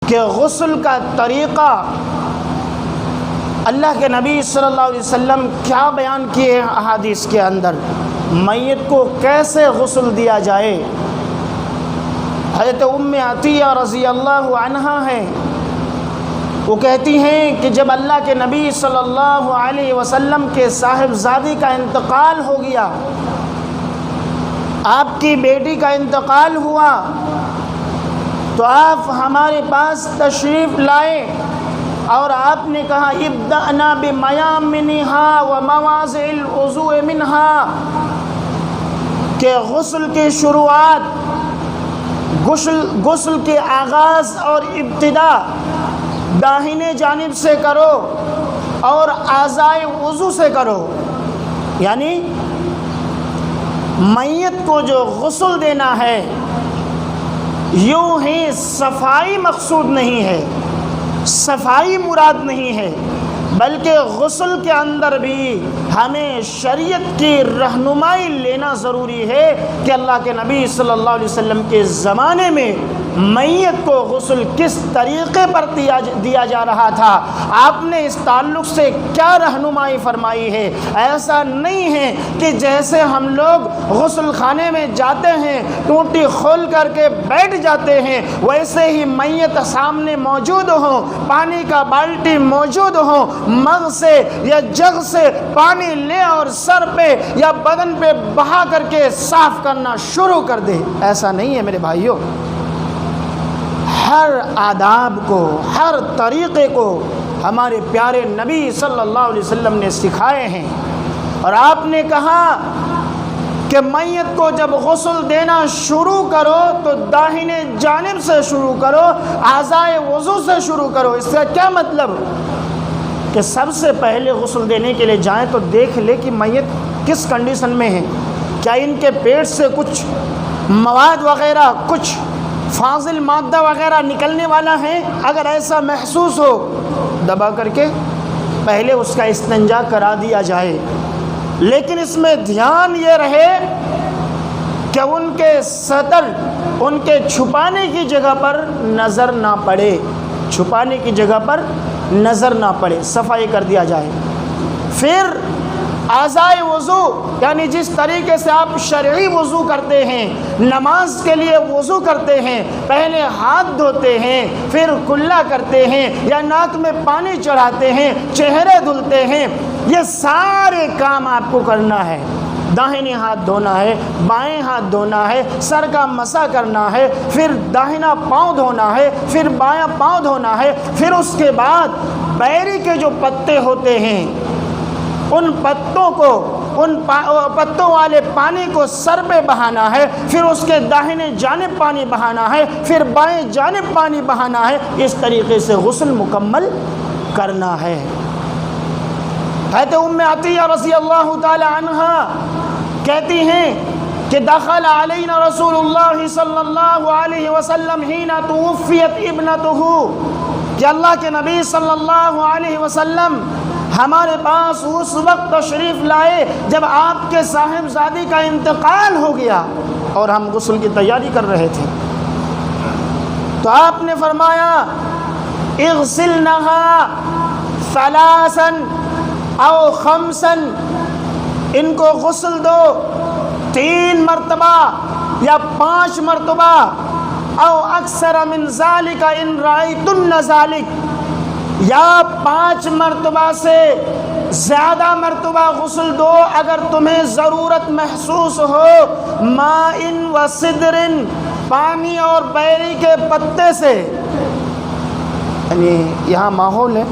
کہ غسل کا طریقہ اللہ کے نبی صلی اللہ علیہ وسلم کیا بیان کیے ہیں احادیث کے اندر، میت کو کیسے غسل دیا جائے۔ حضرت ام عطیہ رضی اللہ عنہا ہیں، وہ کہتی ہیں کہ جب اللہ کے نبی صلی اللہ علیہ وسلم کے صاحبزادی کا انتقال ہو گیا، آپ کی بیٹی کا انتقال ہوا، تو آپ ہمارے پاس تشریف لائے اور آپ نے کہا ابدأنا بمیامنها ومواضع الوضوء منها، کہ غسل کی شروعات، غسل کے آغاز اور ابتدا داہنے جانب سے کرو اور اعضائے وضو سے کرو۔ یعنی میت کو جو غسل دینا ہے یوں ہی صفائی مقصود نہیں ہے، صفائی مراد نہیں ہے، بلکہ غسل کے اندر بھی ہمیں شریعت کی رہنمائی لینا ضروری ہے کہ اللہ کے نبی صلی اللہ علیہ وسلم کے زمانے میں میت کو غسل کس طریقے پر دیا جا رہا تھا، آپ نے اس تعلق سے کیا رہنمائی فرمائی ہے۔ ایسا نہیں ہے کہ جیسے ہم لوگ غسل خانے میں جاتے ہیں ٹوٹی کھول کر کے بیٹھ جاتے ہیں، ویسے ہی میت سامنے موجود ہو، پانی کا بالٹی موجود ہو، مگ سے یا جگ سے پانی لے اور سر پہ یا بدن پہ بہا کر کے صاف کرنا شروع کر دے، ایسا نہیں ہے میرے بھائیوں۔ ہر آداب کو، ہر طریقے کو ہمارے پیارے نبی صلی اللہ علیہ وسلم نے سکھائے ہیں، اور آپ نے کہا کہ میت کو جب غسل دینا شروع کرو تو داہنے جانب سے شروع کرو، اعضائے وضو سے شروع کرو۔ اس کا کیا مطلب کہ سب سے پہلے غسل دینے کے لیے جائیں تو دیکھ لے کہ میت کس کنڈیشن میں ہے، کیا ان کے پیٹ سے کچھ مواد وغیرہ، کچھ فاضل مادہ وغیرہ نکلنے والا ہے۔ اگر ایسا محسوس ہو دبا کر کے پہلے اس کا استنجا کرا دیا جائے، لیکن اس میں دھیان یہ رہے کہ ان کے سطر، ان کے چھپانے کی جگہ پر نظر نہ پڑے، چھپانے کی جگہ پر نظر نہ پڑے، صفائی کر دیا جائے۔ پھر اعضائے وضو، یعنی جس طریقے سے آپ شرعی وضو کرتے ہیں، نماز کے لیے وضو کرتے ہیں، پہلے ہاتھ دھوتے ہیں، پھر کلا کرتے ہیں یا ناک میں پانی چڑھاتے ہیں، چہرے دھلتے ہیں، یہ سارے کام آپ کو کرنا ہے۔ داہنے ہاتھ دھونا ہے، بائیں ہاتھ دھونا ہے، سر کا مسح کرنا ہے، پھر داہنا پاؤں دھونا ہے، پھر بایاں پاؤں دھونا ہے، پھر اس کے بعد بیری کے جو پتے ہوتے ہیں ان پتوں کو، ان پتوں والے پانی کو سر پہ بہانا ہے، پھر اس کے داہنے جانب پانی بہانا ہے، پھر بائیں جانب پانی بہانا ہے، اس طریقے سے غسل مکمل کرنا ہے۔ حضرت ام عطیہ رضی اللہ تعالی عنہا کہتی ہیں کہ دخل علینا رسول اللہ صلی اللہ علیہ وسلم حین توفیت ابنتہ، کہ اللہ کے نبی صلی اللہ علیہ وسلم ہمارے پاس اس وقت تشریف لائے جب آپ کے صاحبزادی کا انتقال ہو گیا اور ہم غسل کی تیاری کر رہے تھے، تو آپ نے فرمایا اغسلنها ثلاثا او خمسا، ان کو غسل دو 3 مرتبہ یا 5 مرتبہ، او اکثر من ذالک ان رأیتن ذالک، یا 5 مرتبہ سے زیادہ مرتبہ غسل دو اگر تمہیں ضرورت محسوس ہو، ماء و سدر، پانی اور بیری کے پتے سے۔ یعنی یہاں ماحول ہے،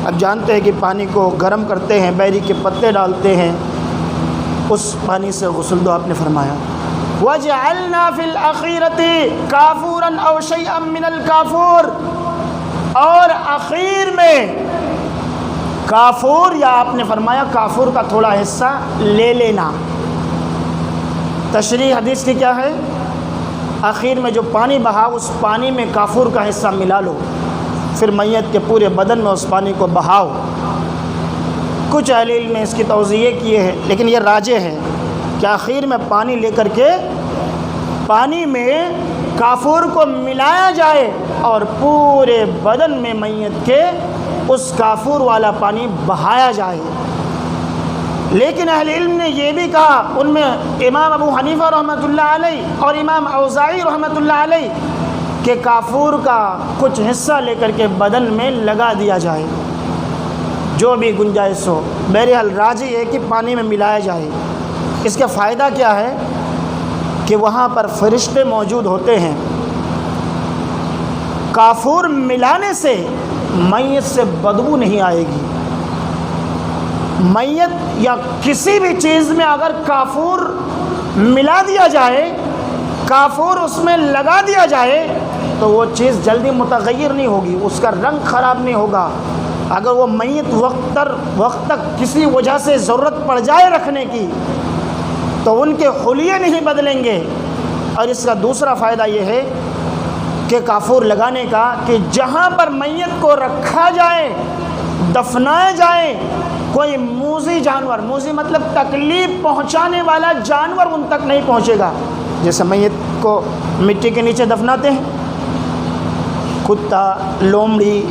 اب جانتے ہیں کہ پانی کو گرم کرتے ہیں، بیری کے پتے ڈالتے ہیں، اس پانی سے غسل دو، آپ نے فرمایا۔ وَجْعَلْنَا فِي الْأَخِيرَةِ كَافُورًا أَوْ شَيْئًا مِّنَ الْكَافُورِ، اور آخر میں کافور، یا آپ نے فرمایا کافور کا تھوڑا حصہ لے لینا۔ تشریح حدیث کی کیا ہے؟ آخر میں جو پانی بہا اس پانی میں کافور کا حصہ ملا لو، پھر میت کے پورے بدن میں اس پانی کو بہاؤ۔ کچھ اہل علم نے اس کی توضیح کیے ہیں، لیکن یہ راجح ہے کہ آخر میں پانی لے کر کے پانی میں کافور کو ملایا جائے اور پورے بدن میں میت کے اس کافور والا پانی بہایا جائے۔ لیکن اہل علم نے یہ بھی کہا، ان میں امام ابو حنیفہ رحمۃ اللہ علیہ اور امام اوزاعی رحمۃ اللہ علیہ، کہ کافور کا کچھ حصہ لے کر کے بدن میں لگا دیا جائے، جو بھی گنجائش ہو۔ بہرحال راجح ہے کہ پانی میں ملایا جائے۔ اس کا فائدہ کیا ہے کہ وہاں پر فرشتے موجود ہوتے ہیں، کافور ملانے سے میت سے بدبو نہیں آئے گی۔ میت یا کسی بھی چیز میں اگر کافور ملا دیا جائے، کافور اس میں لگا دیا جائے، تو وہ چیز جلدی متغیر نہیں ہوگی، اس کا رنگ خراب نہیں ہوگا۔ اگر وہ میت وقت تک کسی وجہ سے ضرورت پڑ جائے رکھنے کی، تو ان کے حلیے نہیں بدلیں گے۔ اور اس کا دوسرا فائدہ یہ ہے کہ کافور لگانے کا کہ جہاں پر میت کو رکھا جائے، دفنایا جائے، کوئی موذی جانور، موذی مطلب تکلیف پہنچانے والا جانور ان تک نہیں پہنچے گا۔ جیسے میت کو مٹی کے نیچے دفناتے ہیں، کتا، لومڑی،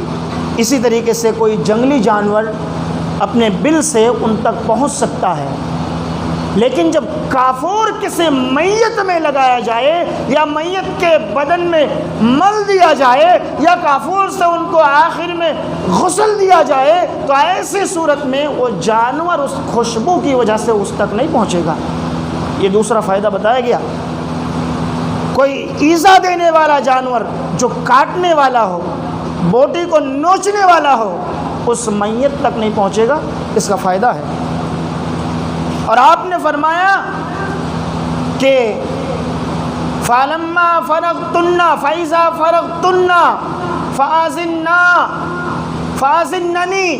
اسی طریقے سے کوئی جنگلی جانور اپنے بل سے ان تک پہنچ سکتا ہے۔ لیکن جب کافور کسی میت میں لگایا جائے یا میت کے بدن میں مل دیا جائے یا کافور سے ان کو آخر میں غسل دیا جائے، تو ایسی صورت میں وہ جانور اس خوشبو کی وجہ سے اس تک نہیں پہنچے گا۔ یہ دوسرا فائدہ بتایا گیا۔ کوئی ایذا دینے والا جانور جو کاٹنے والا ہو، بوٹی کو نوچنے والا ہو، اس میت تک نہیں پہنچے گا۔ اس کا فائدہ ہے۔ اور آپ نے فرمایا کہ فَلَمَّا فَرَغْتُنَّ فَإِذَا فَرَغْتُنَّ فَأَذِنَّنِي،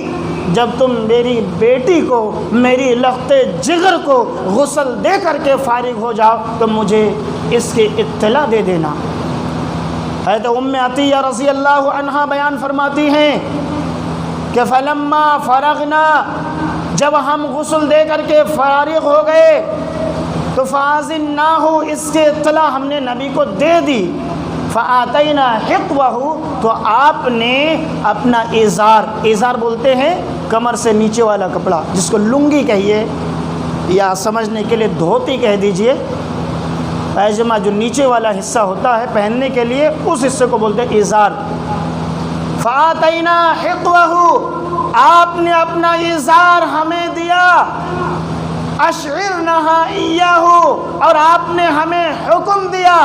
جب تم میری بیٹی کو، میری لخت جگر کو غسل دے کر کے فارغ ہو جاؤ تو مجھے اس کی اطلاع دے دینا۔ حضرت ام عطیہ رضی اللہ عنہا بیان فرماتی ہیں کہ فَلَمَّا فَرَغْنَا، جب ہم غسل دے کر کے فارغ ہو گئے تو فَأَذِنَّاهُ، اس کی اطلاع ہم نے نبی کو دے دی۔ فَآتَيْنَا حِقْوَهُ، تو آپ نے اپنا ایزار بولتے ہیں کمر سے نیچے والا کپڑا، جس کو لنگی کہیے یا سمجھنے کے لیے دھوتی کہہ دیجئے، پیجامہ جو نیچے والا حصہ ہوتا ہے پہننے کے لیے، اس حصے کو بولتے ہیں ایزار۔ فَآتَيْنَا حِقْوَهُ، آپ نے اپنا ایزار ہمیں دیا۔ اشعرنها ایاہ، اور آپ نے ہمیں حکم دیا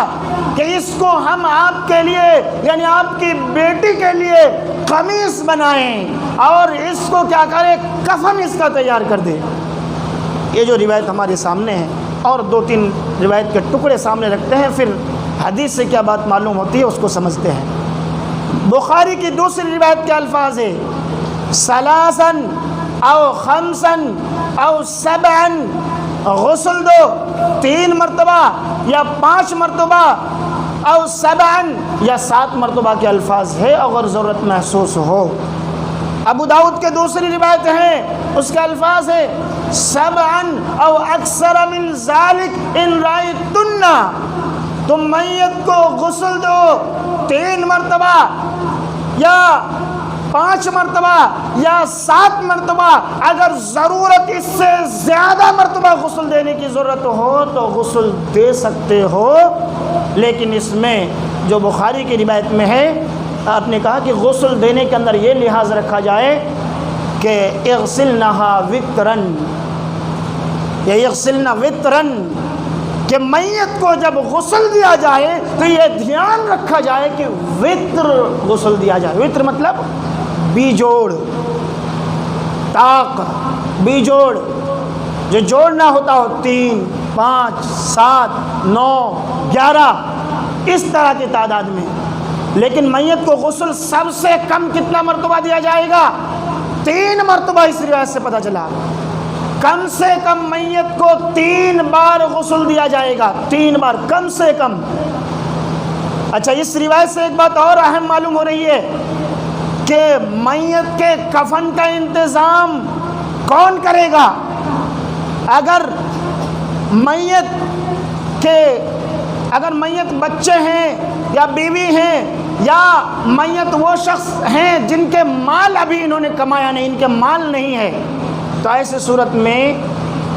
کہ اس کو ہم آپ کے لیے، یعنی آپ کی بیٹی کے لیے قمیص بنائیں اور اس کو کیا کریں، کفن اس کا تیار کر دیں۔ یہ جو روایت ہمارے سامنے ہے، اور دو تین روایت کے ٹکڑے سامنے رکھتے ہیں، پھر حدیث سے کیا بات معلوم ہوتی ہے اس کو سمجھتے ہیں۔ بخاری کی دوسری روایت کے الفاظ ہے ثلاثاً او خمساً او سبعاً، غسل دو 3 مرتبہ یا 5 مرتبہ، او سبعاً یا 7 مرتبہ کے الفاظ ہے اگر ضرورت محسوس ہو۔ ابو داؤد کے دوسری روایت ہے، اس کے الفاظ ہے سبعاً او اکثر من ذالک ان رأیتن، تم میت کو غسل دو 3 مرتبہ یا 5 مرتبہ یا 7 مرتبہ، اگر ضرورت اس سے زیادہ مرتبہ غسل دینے کی ضرورت ہو تو غسل دے سکتے ہو۔ لیکن اس میں جو بخاری کی روایت میں ہے، آپ نے کہا کہ غسل دینے کے اندر یہ لحاظ رکھا جائے کہ اغسلنہا وطرن، یا اغسلنا وطرن، کہ میت کو جب غسل دیا جائے تو یہ دھیان رکھا جائے کہ وطر غسل دیا جائے۔ وطر مطلب بیجوڑ، طاق، بیجوڑ، جو جوڑنا ہوتا ہو 3، 5، 7، 9، 11 اس طرح کی تعداد میں۔ لیکن میت کو غسل سب سے کم کتنا مرتبہ دیا جائے گا؟ 3 مرتبہ۔ اس روایت سے پتہ چلا کم سے کم میت کو 3 بار غسل دیا جائے گا، 3 بار کم سے کم۔ اچھا، اس روایت سے ایک بات اور اہم معلوم ہو رہی ہے کہ میت کے کفن کا انتظام کون کرے گا؟ اگر میت بچے ہیں یا بیوی ہیں یا میت وہ شخص ہیں جن کے مال ابھی انہوں نے کمایا نہیں، ان کے مال نہیں ہے، تو ایسے صورت میں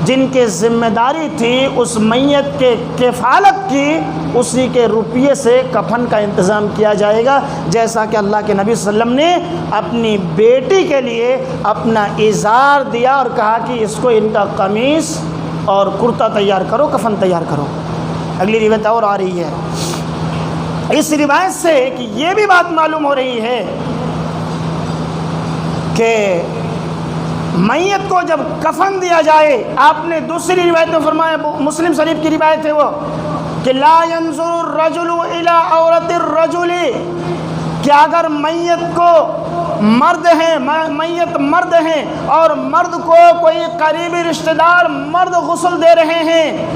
جن کے ذمہ داری تھی اس میت کے کفالت کی، اسی کے روپیے سے کفن کا انتظام کیا جائے گا، جیسا کہ اللہ کے نبی صلی اللہ علیہ وسلم نے اپنی بیٹی کے لیے اپنا ازار دیا اور کہا کہ اس کو ان کا قمیص اور کرتا تیار کرو، کفن تیار کرو۔ اگلی روایت اور آ رہی ہے، اس روایت سے کہ یہ بھی بات معلوم ہو رہی ہے کہ میت کو جب کفن دیا جائے، آپ نے دوسری روایت میں فرمایا، مسلم شریف کی روایت ہے وہ، کہ لا ينظر الرجل الى عورت الرجل، کہ اگر میت کو مرد ہیں، میت مرد ہیں اور مرد کو کوئی قریبی رشتہ دار مرد غسل دے رہے ہیں،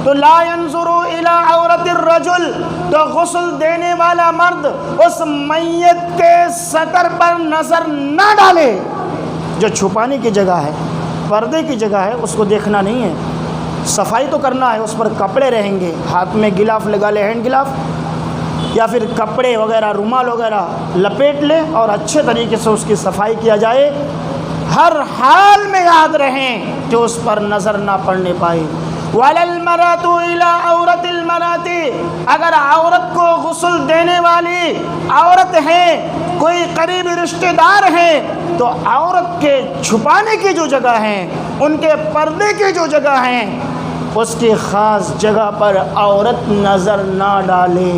تو لا ينظر الى عورت الرجل، تو غسل دینے والا مرد اس میت کے سطر پر نظر نہ ڈالے، جو چھپانے کی جگہ ہے، پردے کی جگہ ہے، اس کو دیکھنا نہیں ہے، صفائی تو کرنا ہے، اس پر کپڑے رہیں گے، ہاتھ میں گلاف لگا لے، ہینڈ گلاف، یا پھر کپڑے وغیرہ رومال وغیرہ لپیٹ لے اور اچھے طریقے سے اس کی صفائی کیا جائے، ہر حال میں یاد رہیں کہ اس پر نظر نہ پڑنے پائے۔ وَلَا الْمَرَأَةُ إِلَىٰ عَوْرَةِ الْمَرَأَةِ، اگر عورت کو غسل دینے والی عورت ہے، کوئی قریبی رشتہ دار ہے، تو عورت کے چھپانے کی جو جگہ ہیں، ان کے پردے کی جو جگہ ہیں، اس کی خاص جگہ پر عورت نظر نہ ڈالے،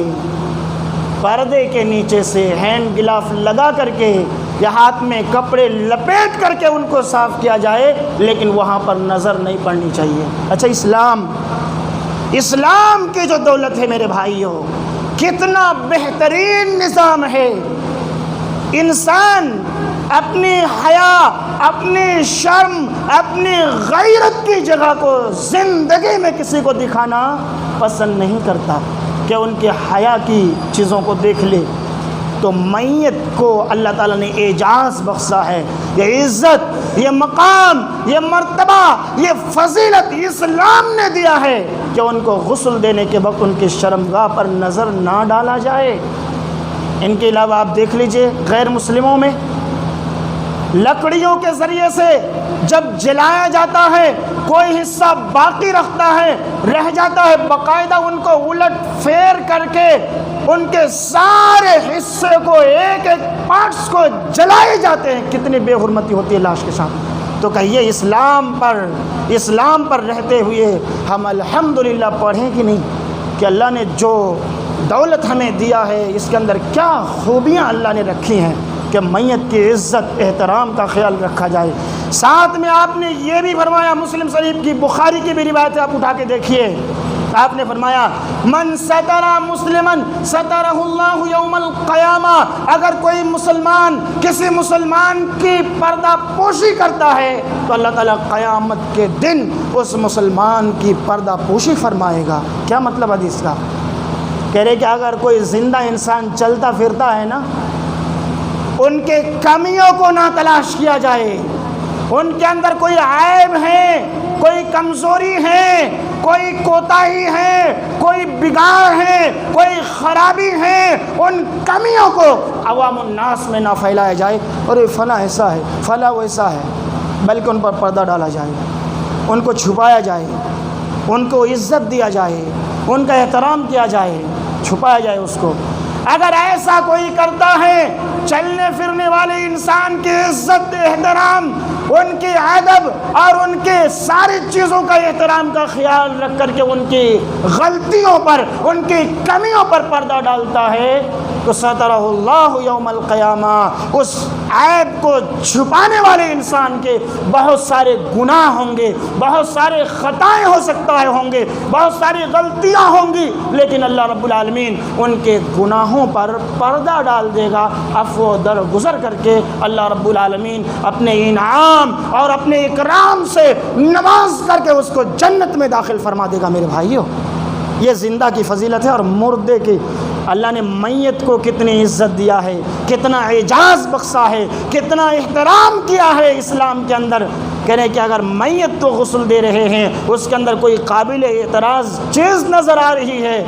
پردے کے نیچے سے ہینڈ گلاف لگا کر کے یا ہاتھ میں کپڑے لپیٹ کر کے ان کو صاف کیا جائے، لیکن وہاں پر نظر نہیں پڑنی چاہیے۔ اچھا، اسلام کی جو دولت ہے میرے بھائیوں، کتنا بہترین نظام ہے، انسان اپنی حیا، اپنی شرم، اپنی غیرت کی جگہ کو زندگی میں کسی کو دکھانا پسند نہیں کرتا کہ ان کے حیا کی چیزوں کو دیکھ لے، تو میت کو اللہ تعالیٰ نے اعجاز بخشا ہے، یہ عزت، یہ مقام، یہ مرتبہ، یہ فضیلت اسلام نے دیا ہے کہ ان کو غسل دینے کے وقت ان کی شرمگاہ پر نظر نہ ڈالا جائے۔ ان کے علاوہ آپ دیکھ لیجئے غیر مسلموں میں لکڑیوں کے ذریعے سے جب جلایا جاتا ہے، کوئی حصہ باقی رہ جاتا ہے، باقاعدہ ان کو الٹ پھیر کر کے ان کے سارے حصے کو، ایک ایک پارٹس کو جلائے جاتے ہیں۔ کتنی بے حرمتی ہوتی ہے لاش کے ساتھ۔ تو کہیے اسلام پر رہتے ہوئے ہم الحمدللہ پڑھیں کہ نہیں کہ اللہ نے جو دولت ہمیں دیا ہے اس کے اندر کیا خوبیاں اللہ نے رکھی ہیں کہ میت کی عزت احترام کا خیال رکھا جائے۔ ساتھ میں آپ نے یہ بھی فرمایا، مسلم شریف کی، بخاری کی بھی روایت آپ اٹھا کے دیکھیے، آپ نے فرمایا من ستر مسلمن سترہ اللہ یوم القیامہ، اگر کوئی مسلمان کسی مسلمان کی پردہ پوشی کرتا ہے تو اللہ تعالیٰ قیامت کے دن اس مسلمان کی پردہ پوشی فرمائے گا۔ کیا مطلب حدیث کا؟ کہہ رہے کہ اگر کوئی زندہ انسان چلتا پھرتا ہے نا، ان کے کمیوں کو نہ تلاش کیا جائے، ان کے اندر کوئی عیب ہے، کوئی کمزوری ہے، کوئی کوتاہی ہے، کوئی بگاڑ ہے، کوئی خرابی ہے، ان کمیوں کو عوام الناس میں نہ پھیلایا جائے اور یہ فلاں ایسا ہے، فلاں ویسا ہے، بلکہ ان پر پردہ ڈالا جائے، ان کو چھپایا جائے، ان کو عزت دیا جائے، ان کا احترام کیا جائے، چھپایا جائے اس کو۔ اگر ایسا کوئی کرتا ہے، چلنے پھرنے والے انسان کی عزت، احترام، ان کی ادب اور ان کے ساری چیزوں کا احترام کا خیال رکھ کر کے ان کی غلطیوں پر، ان کی کمیوں پر پردہ ڈالتا ہے، تو سترہ اللہ یوم القیامہ، اس عیب کو چھپانے والے انسان کے بہت سارے گناہ ہوں گے، بہت سارے خطائیں ہو سکتا ہے ہوں گے، بہت ساری غلطیاں ہوں گی، لیکن اللہ رب العالمین ان کے گناہوں پر پردہ ڈال دے گا، عفو درگزر کر کے اللہ رب العالمین اپنے انعام اور اپنے اکرام سے نواز کر کے اس کو جنت میں داخل فرما دے گا۔ میرے بھائیوں، یہ زندہ کی فضیلت ہے، اور مردے کی اللہ نے میت کو کتنی عزت دیا ہے، کتنا اعجاز بخشا ہے، کتنا احترام کیا ہے اسلام کے اندر۔ کہہ رہے ہیں کہ اگر میت کو غسل دے رہے ہیں، اس کے اندر کوئی قابل اعتراض چیز نظر آ رہی ہے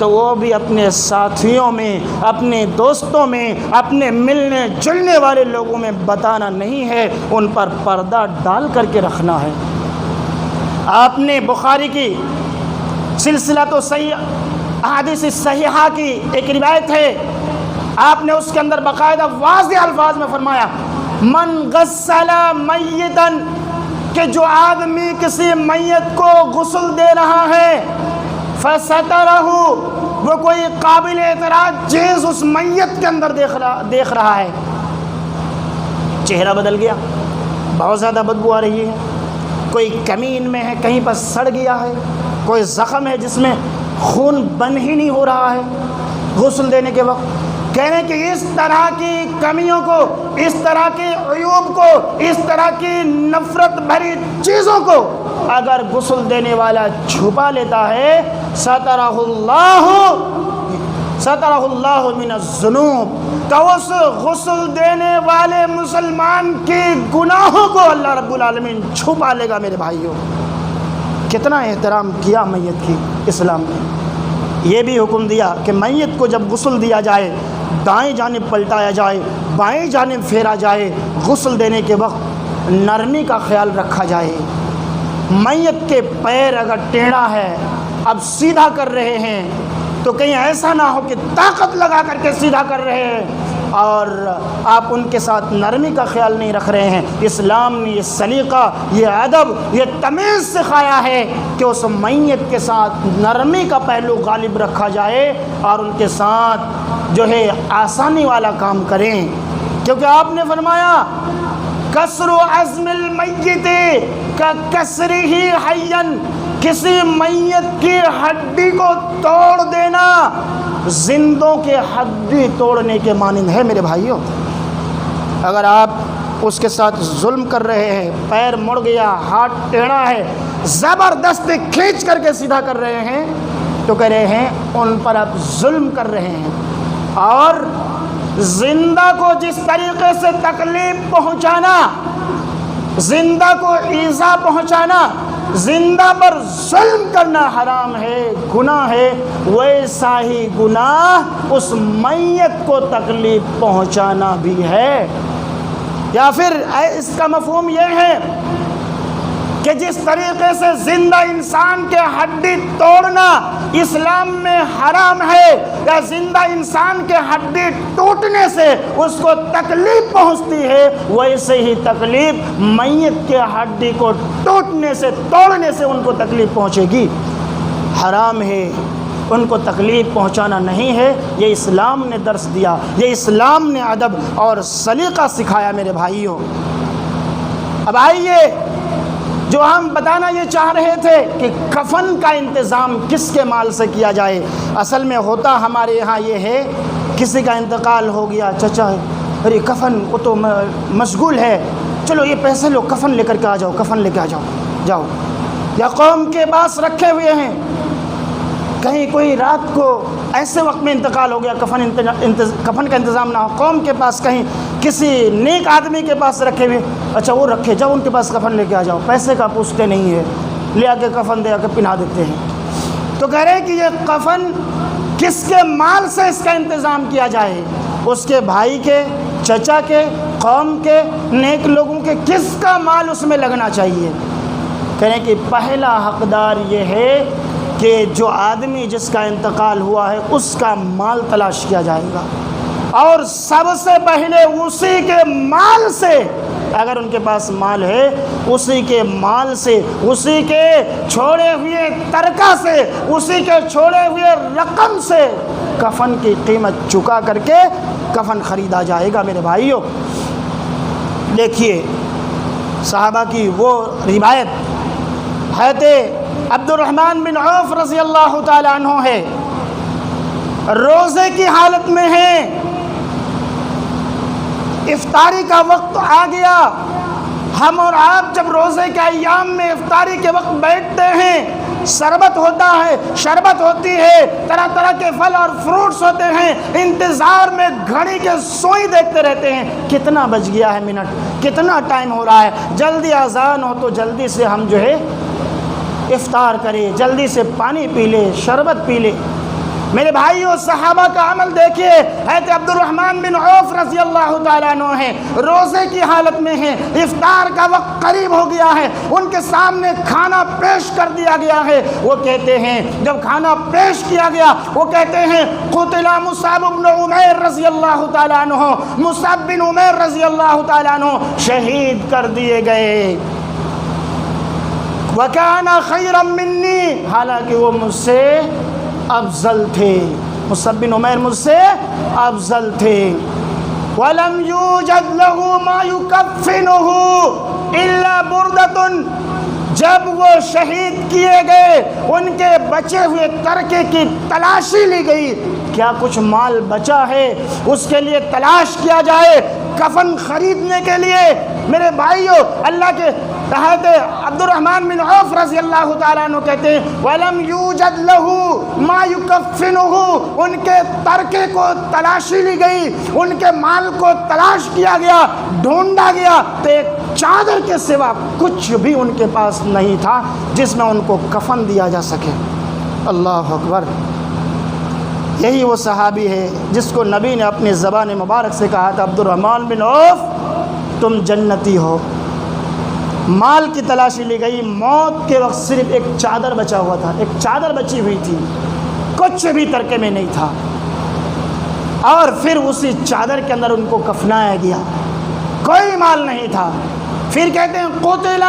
تو وہ بھی اپنے ساتھیوں میں، اپنے دوستوں میں، اپنے ملنے جلنے والے لوگوں میں بتانا نہیں ہے، ان پر پردہ ڈال کر کے رکھنا ہے۔ آپ نے بخاری کی سلسلہ تو صحیح احادیث صحیحہ کی ایک روایت ہے، آپ نے اس کے اندر باقاعدہ واضح الفاظ میں فرمایا من غسل میتا، کہ جو آدمی کسی میت کو غسل دے رہا ہے، فسترہ، وہ کوئی قابل اعتراض چیز اس میت کے اندر دیکھ رہا ہے، چہرہ بدل گیا، بہت زیادہ بدبو آ رہی ہے، کوئی کمی ان میں ہے، کہیں پر سڑ گیا ہے، کوئی زخم ہے جس میں خون بند ہی نہیں ہو رہا ہے غسل دینے کے وقت، کہنے کہ اس طرح کی کمیوں کو، اس طرح کے عیوب کو، اس طرح کی نفرت بھری چیزوں کو اگر غسل دینے والا چھپا لیتا ہے، سترہ اللہ من الذنوب، تو اس غسل دینے والے مسلمان کے گناہوں کو اللہ رب العالمین چھپا لے گا۔ میرے بھائیوں، کتنا احترام کیا میت کی اسلام نے۔ یہ بھی حکم دیا کہ میت کو جب غسل دیا جائے، دائیں جانب پلٹایا جائے، بائیں جانب پھیرا جائے، غسل دینے کے وقت نرمی کا خیال رکھا جائے۔ میت کے پیر اگر ٹیڑھا ہے، اب سیدھا کر رہے ہیں تو کہیں ایسا نہ ہو کہ طاقت لگا کر کے سیدھا کر رہے ہیں اور آپ ان کے ساتھ نرمی کا خیال نہیں رکھ رہے ہیں۔ اسلام نے یہ سلیقہ، یہ ادب، یہ تمیز سکھایا ہے کہ اس میت کے ساتھ نرمی کا پہلو غالب رکھا جائے اور ان کے ساتھ جو ہے آسانی والا کام کریں، کیونکہ آپ نے فرمایا کسر عظم المیت کا کسرہ حیا، کسی میت کی ہڈی کو توڑ دینا زندوں کے ہڈی توڑنے کے مانند ہے۔ میرے بھائیوں، اگر آپ اس کے ساتھ ظلم کر رہے ہیں، پیر مڑ گیا، ہاتھ ٹیڑھا ہے، زبردست کھینچ کر کے سیدھا کر رہے ہیں، تو کہہ رہے ہیں ان پر آپ ظلم کر رہے ہیں۔ اور زندہ کو جس طریقے سے تکلیف پہنچانا، زندہ کو ایذا پہنچانا، زندہ پر ظلم کرنا حرام ہے، گناہ ہے، ویسا ہی گناہ اس میت کو تکلیف پہنچانا بھی ہے۔ یا پھر اس کا مفہوم یہ ہے کہ جس طریقے سے زندہ انسان کے ہڈی توڑنا اسلام میں حرام ہے، یا زندہ انسان کے ہڈی ٹوٹنے سے اس کو تکلیف پہنچتی ہے، ویسے ہی تکلیف میت کے ہڈی کو ٹوٹنے سے، توڑنے سے ان کو تکلیف پہنچے گی۔ حرام ہے، ان کو تکلیف پہنچانا نہیں ہے۔ یہ اسلام نے درس دیا، یہ اسلام نے ادب اور سلیقہ سکھایا۔ میرے بھائیوں، اب آئیے جو ہم بتانا یہ چاہ رہے تھے کہ کفن کا انتظام کس کے مال سے کیا جائے۔ اصل میں ہوتا ہمارے یہاں یہ ہے، کسی کا انتقال ہو گیا، چچا ارے کفن وہ تو مشغول ہے، چلو یہ پیسے لو، کفن لے کر کے آ جاؤ، کفن لے کے آ جاؤ، جاؤ۔ یا قوم کے پاس رکھے ہوئے ہیں، کہیں کوئی رات کو ایسے وقت میں انتقال ہو گیا، کفن کا انتظام نہ ہو، قوم کے پاس کہیں کسی نیک آدمی کے پاس رکھے ہوئے، اچھا وہ رکھے، جاؤ ان کے پاس کفن لے کے آ جاؤ، پیسے کا پوچھتے نہیں ہے، لے آ کے کفن دے آ کے پہنا دیتے ہیں۔ تو کہہ رہے ہیں کہ یہ کفن کس کے مال سے اس کا انتظام کیا جائے؟ اس کے بھائی کے، چچا کے، قوم کے، نیک لوگوں کے، کس کا مال اس میں لگنا چاہیے؟ کہہ رہے ہیں کہ پہلا حقدار یہ ہے کہ جو آدمی جس کا انتقال ہوا ہے اس کا مال تلاش کیا جائے گا، اور سب سے پہلے اسی کے مال سے، اگر ان کے پاس مال ہے، اسی کے مال سے، اسی کے چھوڑے ہوئے ترکہ سے، اسی کے چھوڑے ہوئے رقم سے کفن کی قیمت چکا کر کے کفن خریدا جائے گا۔ میرے بھائیوں، دیکھیے صحابہ کی وہ روایت حضرت عبد الرحمن بن عوف رضی اللہ تعالی عنہ ہے، روزے کی حالت میں ہیں، افطاری کا وقت آ گیا۔ ہم اور آپ جب روزے کے ایام میں افطاری کے وقت بیٹھتے ہیں، شربت ہوتا ہے، شربت ہوتی ہے، طرح طرح کے پھل اور فروٹس ہوتے ہیں، انتظار میں گھڑی کے سوئی دیکھتے رہتے ہیں، کتنا بج گیا ہے منٹ، کتنا ٹائم ہو رہا ہے، جلدی اذان ہو تو جلدی سے ہم جو ہے افطار کرے، جلدی سے پانی پی لے، شربت پی لے۔ میرے بھائیوں صحابہ کا عمل دیکھیے. حضرت عبد الرحمن بن عوف رضی اللہ تعالیٰ عنہ ہیں, روزے کی حالت میں ہیں, افطار کا وقت قریب ہو گیا ہے, ان کے سامنے کھانا پیش کر دیا گیا ہے. وہ کہتے ہیں جب کھانا پیش کیا گیا وہ کہتے ہیں قتل مصعب بن عمیر رضی اللہ تعالیٰ عنہ, مصعب بن عمیر رضی اللہ تعالیٰ عنہ شہید کر دیے گئے. وَكَانَ خَيْرًا مِّنِّي, حالانکہ وہ مجھ سے افضل تھے, مصعب بن عمیر مجھ سے افضل تھے. وَلَمْ يُوجَدْ لَهُ مَا يُكَفِّنُهُ إِلَّا بُرْدَةٌ, جب وہ شہید کیے گئے ان کے بچے ہوئے ترکے کی تلاشی لی گئی, کیا کچھ مال بچا ہے اس کے لیے تلاش کیا جائے کفن خریدنے کے لیے. میرے بھائیوں اللہ کے حضرت عبد الرحمن بن عوف رضی اللہ تعالیٰ عنہ کہتے ہیں وَلَمْ يُوجَدْ لَهُ مَا يُكَفِّنُهُ, ان کے ترکے کو تلاشی لی گئی, ان کے مال کو تلاش کیا گیا, ڈھونڈا گیا, تو ایک چادر کے سوا کچھ بھی ان کے پاس نہیں تھا جس میں ان کو کفن دیا جا سکے. اللہ اکبر. یہی وہ صحابی ہے جس کو نبی نے اپنی زبان مبارک سے کہا تھا عبد الرحمن بن عوف تم جنتی ہو. مال کی تلاشی لی گئی, موت کے وقت صرف ایک چادر بچا ہوا تھا, ایک چادر بچی ہوئی تھی, کچھ بھی ترکے میں نہیں تھا, اور پھر اسی چادر کے اندر ان کو کفنایا گیا, کوئی مال نہیں تھا. پھر کہتے ہیں قتل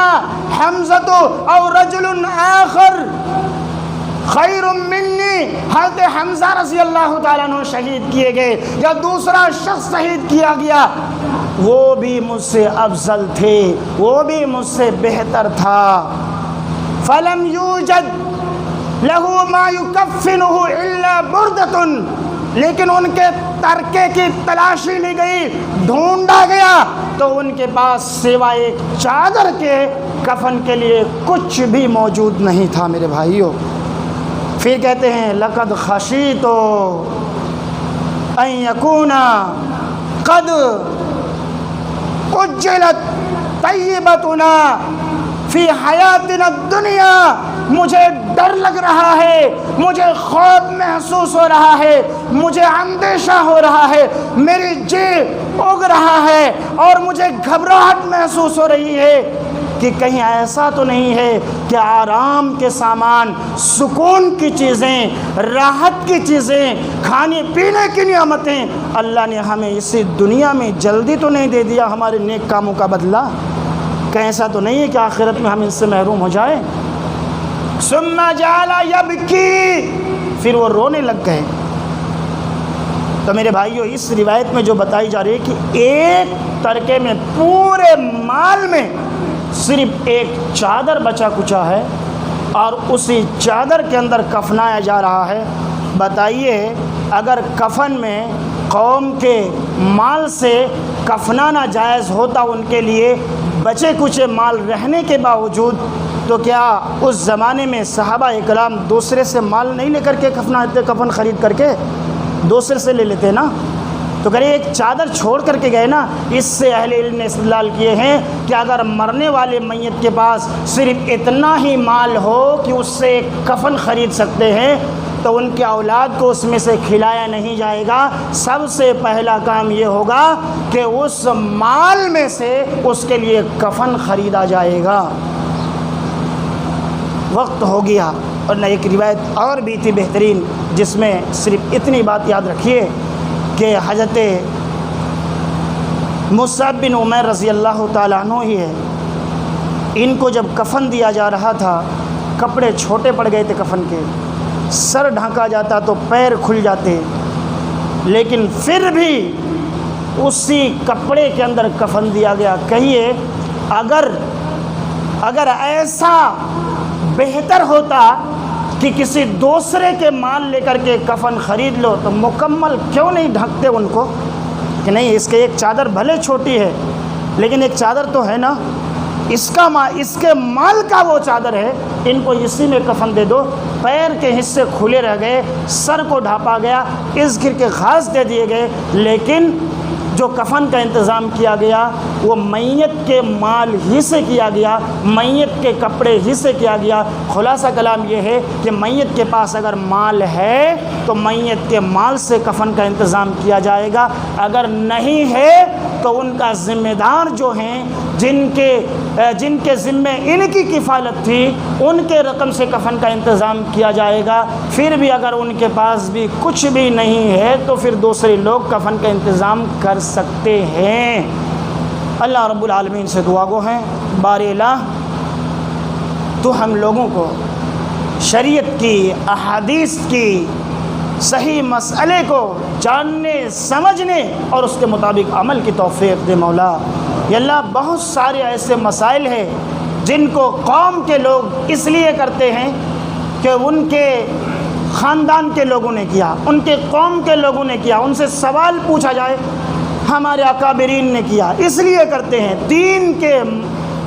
حمزۃ او رجل آخر خیر منی, حضرت حمزہ رضی اللہ تعالیٰ عنہ شہید کیے گئے یا دوسرا شخص شہید کیا گیا, وہ بھی مجھ سے افضل تھے, وہ بھی مجھ سے بہتر تھا. فلم یوجد لہو ما یکفنہ الا بردۃ, لیکن ان کے ترکے کی تلاشی لی گئی, ڈھونڈا گیا, تو ان کے پاس سوائے ایک چادر کے کفن کے لیے کچھ بھی موجود نہیں تھا. میرے بھائیوں پھر کہتے ہیں لقد خشیت ان یکون قد اجلت طیبتنا فی حیاتنا الدنیا, مجھے ڈر لگ رہا ہے, مجھے خوف محسوس ہو رہا ہے, مجھے اندیشہ ہو رہا ہے, میری جی اگ رہا ہے اور مجھے گھبراہٹ محسوس ہو رہی ہے کہ کہیں ایسا تو نہیں ہے کہ آرام کے سامان, سکون کی چیزیں, راحت کی چیزیں, کھانے پینے کی نعمتیں اللہ نے ہمیں اسی دنیا میں جلدی تو نہیں دے دیا ہمارے نیک کاموں کا بدلہ, کہیں ایسا تو نہیں ہے کہ آخرت میں ہم اس سے محروم ہو جائیں. ثم جعل یبکی, پھر وہ رونے لگ گئے. تو میرے بھائیوں اس روایت میں جو بتائی جا رہی ہے کہ ایک ترکے میں پورے مال میں صرف ایک چادر بچا کچا ہے اور اسی چادر کے اندر کفنایا جا رہا ہے. بتائیے اگر کفن میں قوم کے مال سے کفنانا جائز ہوتا ان کے لیے بچے کچے مال رہنے کے باوجود, تو کیا اس زمانے میں صحابہ اکرام دوسرے سے مال نہیں لے کر کے کفناتے, کفن خرید کر کے دوسرے سے لے لیتے نا؟ تو کرے ایک چادر چھوڑ کر کے گئے نا. اس سے اہل علم نے استدلال کیے ہیں کہ اگر مرنے والے میت کے پاس صرف اتنا ہی مال ہو کہ اس سے ایک کفن خرید سکتے ہیں تو ان کے اولاد کو اس میں سے کھلایا نہیں جائے گا. سب سے پہلا کام یہ ہوگا کہ اس مال میں سے اس کے لیے کفن خریدا جائے گا. وقت ہو گیا, اور نہ ایک روایت اور بھی تھی بہترین جس میں صرف اتنی بات یاد رکھیے کہ حضرت مصعب بن عمیر رضی اللہ تعالیٰ عنہ ہی ہے, ان کو جب کفن دیا جا رہا تھا کپڑے چھوٹے پڑ گئے تھے کفن کے, سر ڈھانکا جاتا تو پیر کھل جاتے, لیکن پھر بھی اسی کپڑے کے اندر کفن دیا گیا. کہیے اگر ایسا بہتر ہوتا کہ کسی دوسرے کے مال لے کر کے کفن خرید لو تو مکمل کیوں نہیں ڈھکتے ان کو کہ نہیں اس کے ایک چادر بھلے چھوٹی ہے لیکن ایک چادر تو ہے نا, اس کے مال کا وہ چادر ہے, ان کو اسی میں کفن دے دو. پیر کے حصے کھلے رہ گئے, سر کو ڈھانپا گیا, اس گر کے گھاس دے دیے گئے, لیکن جو کفن کا انتظام کیا گیا وہ میت کے مال ہی سے کیا گیا، میت کے کپڑے ہی سے کیا گیا۔ خلاصہ کلام یہ ہے کہ میت کے پاس اگر مال ہے تو میت کے مال سے کفن کا انتظام کیا جائے گا، اگر نہیں ہے تو ان کا ذمہ دار جو ہیں جن کے ذمے ان کی کفالت تھی ان کے رقم سے کفن کا انتظام کیا جائے گا۔ پھر بھی اگر ان کے پاس بھی کچھ بھی نہیں ہے تو پھر دوسرے لوگ کفن کا انتظام کر سکتے ہیں۔ اللہ رب العالمین سے دعا گو ہیں، بار الہ تو ہم لوگوں کو شریعت کی، احادیث کی صحیح مسئلے کو جاننے، سمجھنے اور اس کے مطابق عمل کی توفیق دے مولا۔ یا اللہ بہت سارے ایسے مسائل ہیں جن کو قوم کے لوگ اس لیے کرتے ہیں کہ ان کے خاندان کے لوگوں نے کیا، ان کے قوم کے لوگوں نے کیا، ان سے سوال پوچھا جائے، ہمارے اکابرین نے کیا، اس لیے کرتے ہیں۔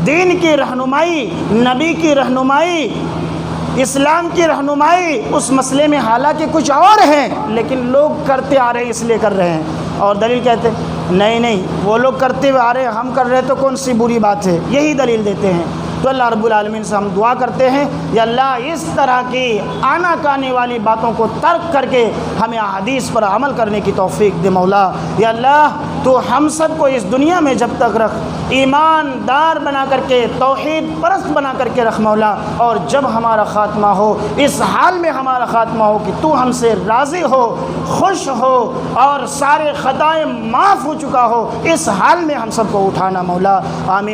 دین کی رہنمائی، نبی کی رہنمائی، اسلام کی رہنمائی اس مسئلے میں حالانکہ کچھ اور ہیں لیکن لوگ کرتے آ رہے ہیں اس لیے کر رہے ہیں، اور دلیل کہتے نہیں وہ لوگ کرتے ہوئے آ رہے ہیں، ہم کر رہے تو کون سی بری بات ہے، یہی دلیل دیتے ہیں۔ تو اللہ رب العالمین سے ہم دعا کرتے ہیں یا اللہ اس طرح کی آنا کانے والی باتوں کو ترک کر کے ہمیں احادیث پر عمل کرنے کی توفیق دے مولا۔ یا اللہ تو ہم سب کو اس دنیا میں جب تک رکھ، ایماندار بنا کر کے، توحید پرست بنا کر کے رکھ مولا، اور جب ہمارا خاتمہ ہو اس حال میں ہمارا خاتمہ ہو کہ تو ہم سے راضی ہو، خوش ہو اور سارے خطائیں معاف ہو چکا ہو، اس حال میں ہم سب کو اٹھانا مولا۔ آمین۔